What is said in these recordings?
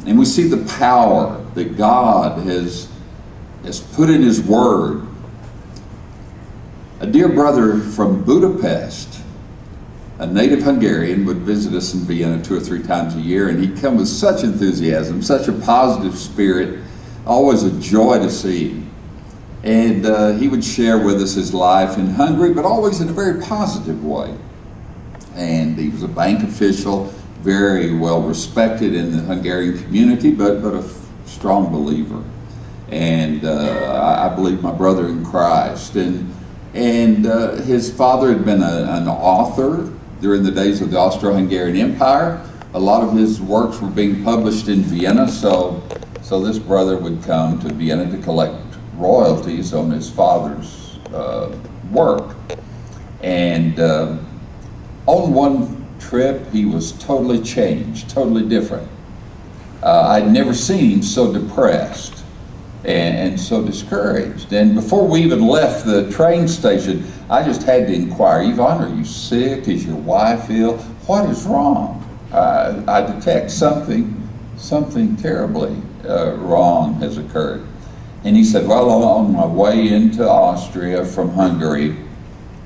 And we see the power that God has put in His Word. A dear brother from Budapest, a native Hungarian, would visit us in Vienna 2 or 3 times a year, and he'd come with such enthusiasm, such a positive spirit, always a joy to see him. And he would share with us his life in Hungary, but always in a very positive way. And he was a bank official, very well respected in the Hungarian community, but a strong believer. And I believe my brother in Christ. And his father had been an author during the days of the Austro-Hungarian Empire. A lot of his works were being published in Vienna, so this brother would come to Vienna to collect royalties on his father's work. And on one trip, he was totally changed, totally different. I'd never seen him so depressed and so discouraged. And before we even left the train station, I just had to inquire, Yvonne, are you sick? Is your wife ill? What is wrong? I detect something terribly wrong has occurred. And he said, well, on my way into Austria from Hungary,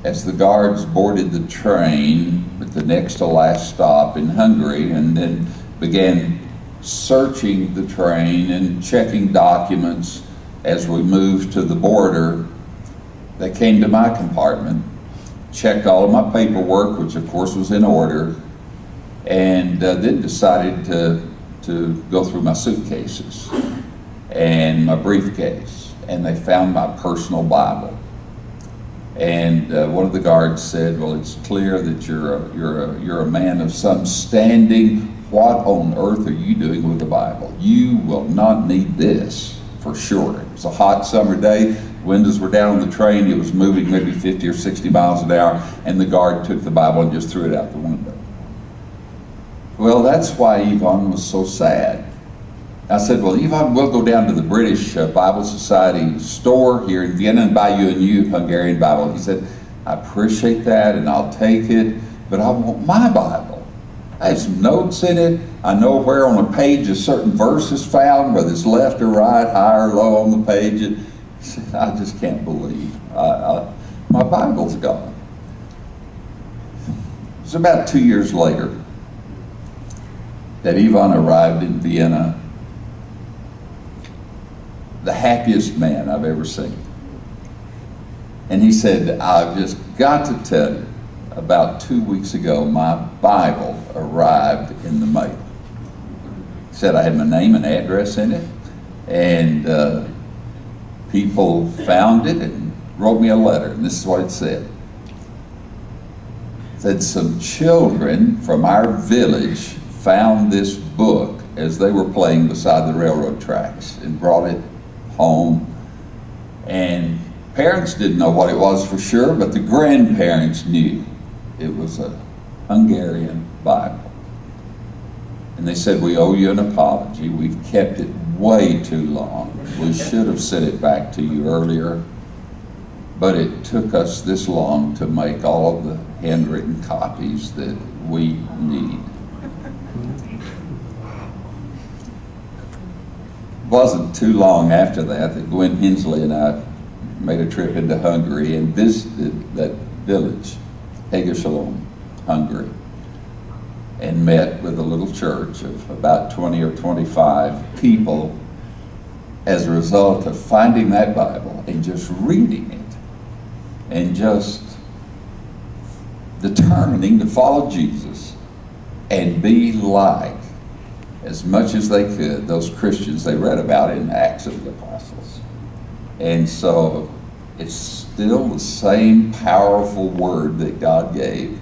as the guards boarded the train at the next to last stop in Hungary, and then began searching the train and checking documents as we moved to the border, they came to my compartment, checked all of my paperwork, which of course was in order, and then decided to go through my suitcases and my briefcase, and they found my personal Bible. And one of the guards said, well, it's clear that you're a man of some standing. What on earth are you doing with the Bible? You will not need this, for sure. It was a hot summer day. Windows were down on the train. It was moving maybe 50 or 60 miles an hour, and the guard took the Bible and just threw it out the window. Well, that's why Yvonne was so sad. I said, well, Yvonne, we'll go down to the British Bible Society store here in Vienna and buy you a new Hungarian Bible. He said, I appreciate that, and I'll take it, but I want my Bible. I have some notes in it. I know where on a page a certain verse is found, whether it's left or right, high or low on the page. I just can't believe my Bible's gone. It was about 2 years later that Yvonne arrived in Vienna, the happiest man I've ever seen. And he said, I've just got to tell you, about 2 weeks ago, my Bible arrived in the mail. He said I had my name and address in it, and people found it and wrote me a letter, and this is what it said. It said, some children from our village found this book as they were playing beside the railroad tracks and brought it home, and parents didn't know what it was for sure, but the grandparents knew. It was a Hungarian Bible. And they said, we owe you an apology. We've kept it way too long. We should have sent it back to you earlier, but it took us this long to make all of the handwritten copies that we need. It wasn't too long after that Gwen Hensley and I made a trip into Hungary and visited that village, Hagashalom, Hungary, and met with a little church of about 20 or 25 people as a result of finding that Bible and just reading it and just determining to follow Jesus and be like, as much as they could, those Christians they read about in Acts of the Apostles. And so it's still the same powerful word that God gave